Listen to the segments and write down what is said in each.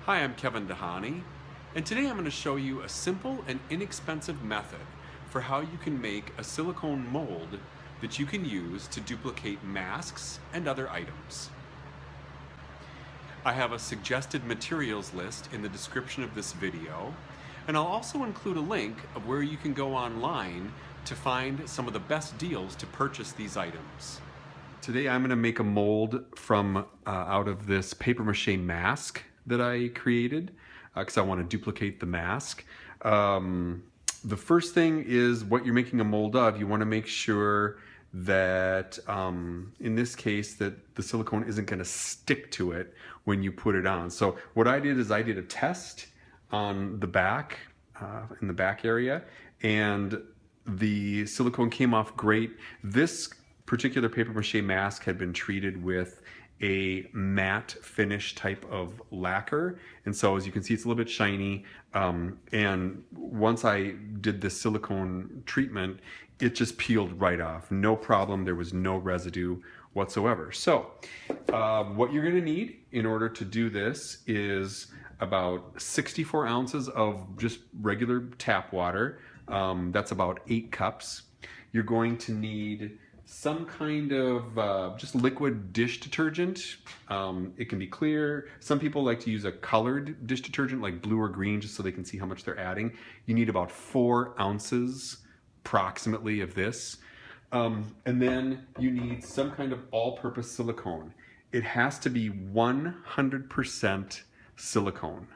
Hi, I'm Kevin Dahani, and today I'm going to show you a simple and inexpensive method for how you can make a silicone mold that you can use to duplicate masks and other items. I have a suggested materials list in the description of this video, and I'll also include a link of where you can go online to find some of the best deals to purchase these items. Today I'm going to make a mold from out of this paper mache mask that I created because I want to duplicate the mask. The first thing is what you're making a mold of. You want to make sure that in this case that the silicone isn't going to stick to it when you put it on. So what I did is I did a test on the back, in the back area, and the silicone came off great. This particular paper mache mask had been treated with a matte finish type of lacquer, and so as you can see it's a little bit shiny, and once I did this silicone treatment it just peeled right off, no problem. There was no residue whatsoever. So what you're going to need in order to do this is about 64 ounces of just regular tap water. That's about 8 cups. You're going to need some kind of just liquid dish detergent. It can be clear. Some people like to use a colored dish detergent like blue or green just so they can see how much they're adding. You need about 4 ounces approximately of this. And then you need some kind of all-purpose silicone. It has to be 100% silicone.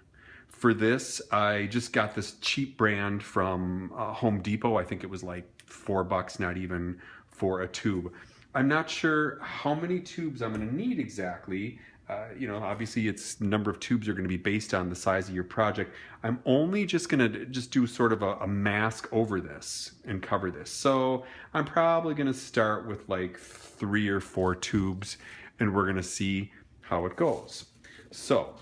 For this, I just got this cheap brand from Home Depot. I think it was like $4, not even, for a tube. I'm not sure how many tubes I'm going to need exactly. You know, obviously it's number of tubes are going to be based on the size of your project. I'm only just going to do sort of a mask over this and cover this. So I'm probably going to start with like 3 or 4 tubes and we're going to see how it goes. So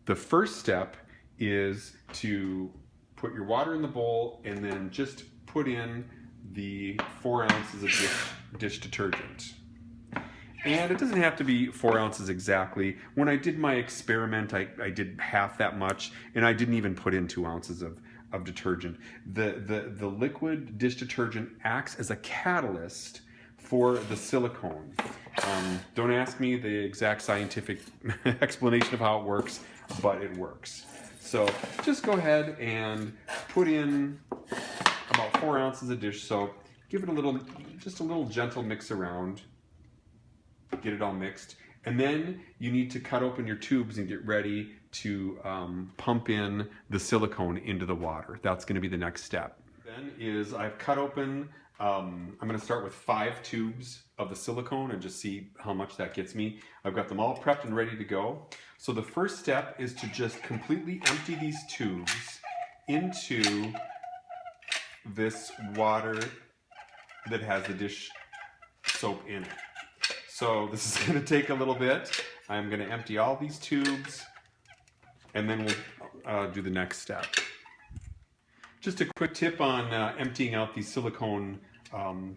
the first step is to put your water in the bowl and then just put in the 4 ounces of dish detergent. And it doesn't have to be 4 ounces exactly. When I did my experiment, I did half that much, and I didn't even put in 2 ounces of detergent. The liquid dish detergent acts as a catalyst for the silicone. Don't ask me the exact scientific explanation of how it works, but it works. So just go ahead and put in about 4 ounces of dish soap. Give it just a little gentle mix around. Get it all mixed. And then you need to cut open your tubes and get ready to pump in the silicone into the water. That's going to be the next step. Then is I've cut open, I'm going to start with 5 tubes of the silicone and just see how much that gets me. I've got them all prepped and ready to go. So the first step is to just completely empty these tubes into this water that has the dish soap in it. So this is going to take a little bit. I'm going to empty all these tubes and then we'll do the next step. Just a quick tip on emptying out these silicone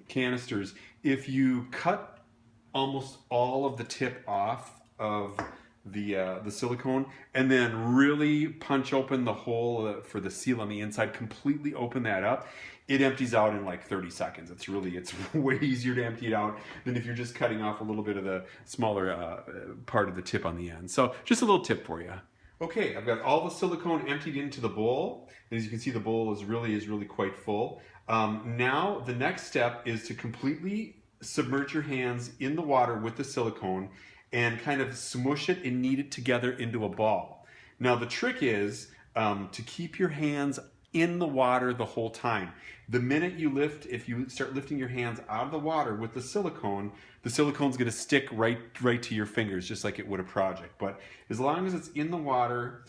canisters. If you cut almost all of the tip off of the silicone and then really punch open the hole for the seal on the inside, completely open that up, it empties out in like 30 seconds. It's way easier to empty it out than if you're just cutting off a little bit of the smaller part of the tip on the end. So just a little tip for you. Okay, I've got all the silicone emptied into the bowl. As you can see, the bowl is really quite full. Now the next step is to completely submerge your hands in the water with the silicone and kind of smush it and knead it together into a ball. Now the trick is to keep your hands in the water the whole time. The minute you lift, if you start lifting your hands out of the water with the silicone's going to stick right to your fingers, just like it would a project. But as long as it's in the water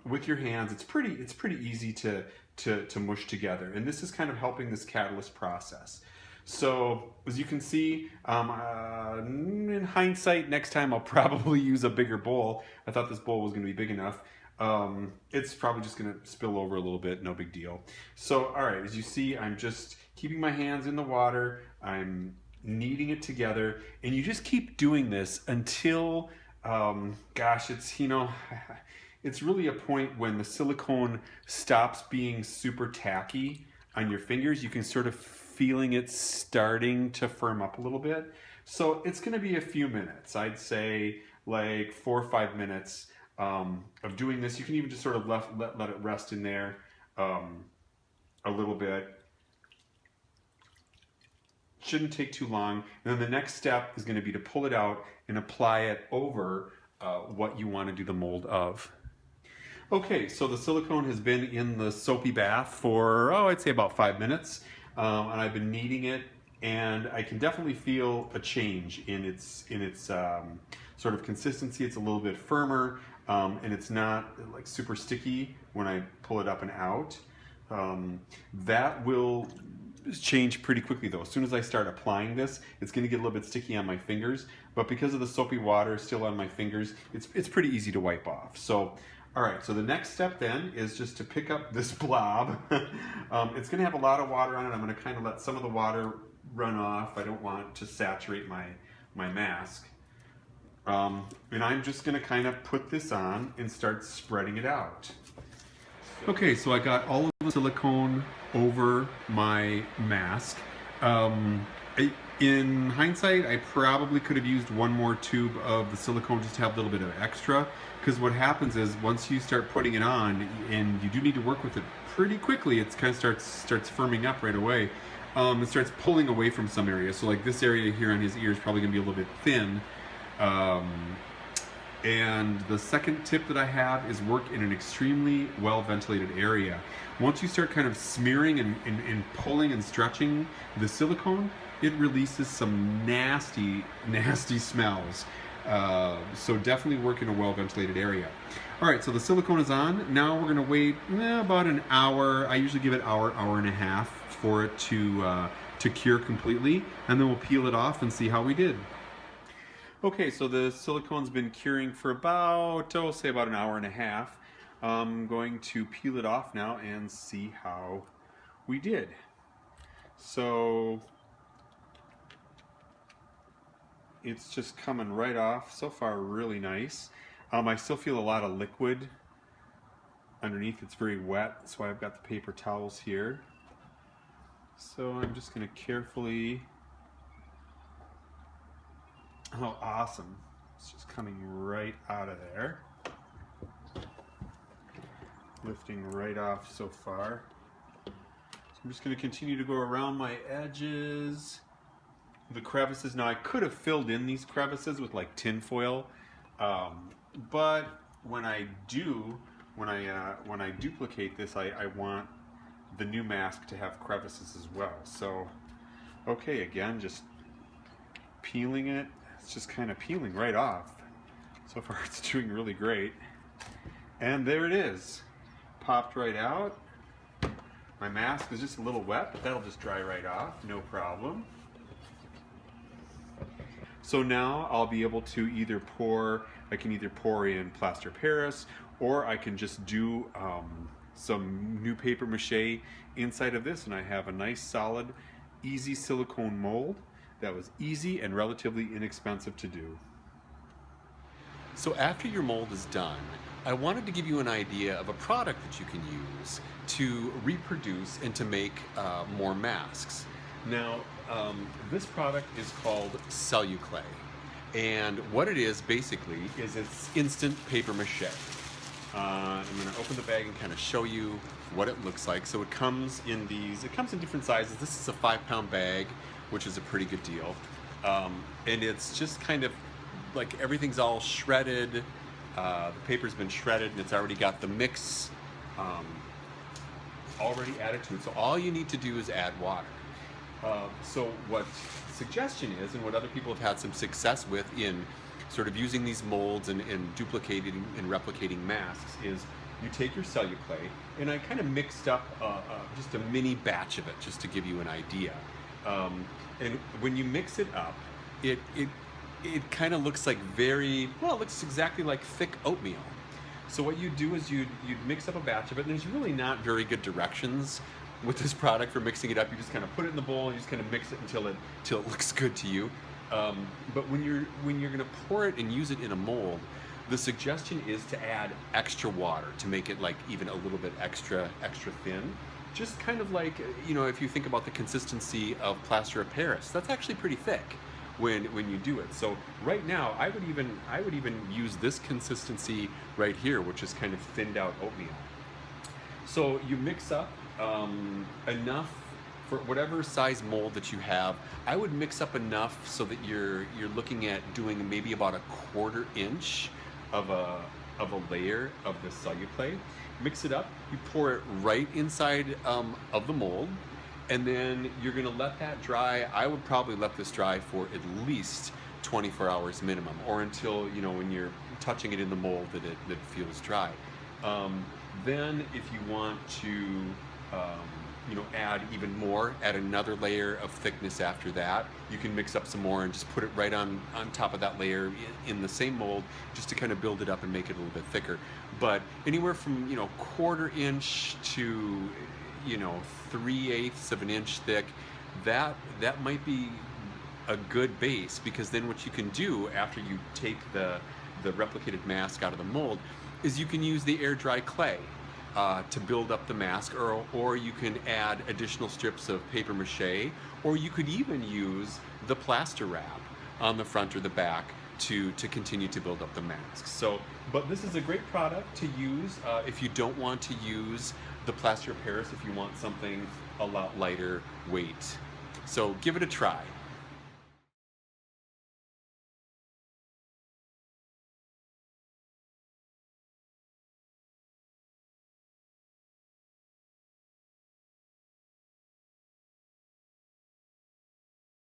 with your hands, it's pretty easy to mush together. And this is kind of helping this catalyst process. So as you can see, in hindsight, next time I'll probably use a bigger bowl. I thought this bowl was going to be big enough. It's probably just going to spill over a little bit, no big deal. So, all right, as you see, I'm just keeping my hands in the water. I'm kneading it together, and you just keep doing this until, gosh, it's, it's really a point when the silicone stops being super tacky on your fingers. You can sort of feeling it starting to firm up a little bit. So it's going to be a few minutes. I'd say like 4 or 5 minutes of doing this. You can even just sort of let it rest in there a little bit. Shouldn't take too long. And then the next step is going to be to pull it out and apply it over what you want to do the mold of. Okay, so the silicone has been in the soapy bath for, I'd say about 5 minutes. And I've been kneading it, and I can definitely feel a change in its sort of consistency. It's a little bit firmer, and it's not like super sticky when I pull it up and out. That will change pretty quickly though. As soon as I start applying this, it's going to get a little bit sticky on my fingers, but because of the soapy water still on my fingers, it's pretty easy to wipe off. So, all right, so the next step then is just to pick up this blob. It's going to have a lot of water on it. I'm going to kind of let some of the water run off. I don't want to saturate my mask. And I'm just going to kind of put this on and start spreading it out. Okay, so I got all of the silicone over my mask. In hindsight, I probably could have used one more tube of the silicone just to have a little bit of extra, because what happens is once you start putting it on, and you do need to work with it pretty quickly, it kind of starts firming up right away. It starts pulling away from some areas. So like this area here on his ear is probably going to be a little bit thin. And the second tip that I have is work in an extremely well ventilated area. Once you start kind of smearing and pulling and stretching the silicone, it releases some nasty smells. So definitely work in a well ventilated area. All right, so the silicone is on. Now we're gonna wait about an hour. I usually give it hour and a half for it to cure completely, and then we'll peel it off and see how we did. Okay, so the silicone's been curing for about, say about an hour and a half. I'm going to peel it off now and see how we did. So it's just coming right off. So far, really nice. I still feel a lot of liquid underneath. It's very wet. That's why I've got the paper towels here. So I'm just going to carefully... Oh, awesome. It's just coming right out of there. Lifting right off so far. So I'm just going to continue to go around my edges. The crevices. Now I could have filled in these crevices with like tin foil, but when I duplicate this, I want the new mask to have crevices as well. So, okay, again, just peeling it. It's just kind of peeling right off. So far it's doing really great. And there it is. Popped right out. My mask is just a little wet, but that'll just dry right off, no problem. So now I'll be able to either I can either pour in Plaster of Paris, or I can just do some new paper mache inside of this, and I have a nice solid, easy silicone mold that was easy and relatively inexpensive to do. So after your mold is done, I wanted to give you an idea of a product that you can use to reproduce and to make more masks. Now, this product is called Celluclay, and what it is basically is it's instant paper mache. I'm going to open the bag and kind of show you what it looks like. So it comes in different sizes. This is a 5-pound bag, which is a pretty good deal. And it's just kind of like everything's all shredded. The paper's been shredded and it's already got the mix already added to it. So all you need to do is add water. So what suggestion is, and what other people have had some success with in sort of using these molds and duplicating and replicating masks, is you take your Celluclay, and I kind of mixed up just a mini batch of it just to give you an idea. And when you mix it up, it kind of looks like it looks exactly like thick oatmeal. So what you do is you'd mix up a batch of it, and there's really not very good directions with this product for mixing it up. You just kind of put it in the bowl and you just kind of mix it until it looks good to you. But when you're going to pour it and use it in a mold, The suggestion is to add extra water to make it like even a little bit extra thin. Just kind of like, you know, if you think about the consistency of plaster of Paris, that's actually pretty thick when you do it. So right now, I would even use this consistency right here, which is kind of thinned out oatmeal. So you mix up enough for whatever size mold that you have. I would mix up enough so that you're looking at doing maybe about a 1/4 inch of a layer of the Celluclay. Mix it up, you pour it right inside of the mold, and then you're gonna let that dry. I would probably let this dry for at least 24 hours minimum, or until, you know, when you're touching it in the mold that it feels dry. Then if you want to you know, add even more, add another layer of thickness after that. You can mix up some more and just put it right on top of that layer in the same mold, just to kind of build it up and make it a little bit thicker. But anywhere from, you know, 1/4 inch to, you know, 3/8 of an inch thick, that might be a good base, because then what you can do after you take the replicated mask out of the mold is you can use the air dry clay to build up the mask, or you can add additional strips of paper mache, or you could even use the plaster wrap on the front or the back to continue to build up the mask. So, but this is a great product to use if you don't want to use the plaster of Paris, if you want something a lot lighter weight. So give it a try.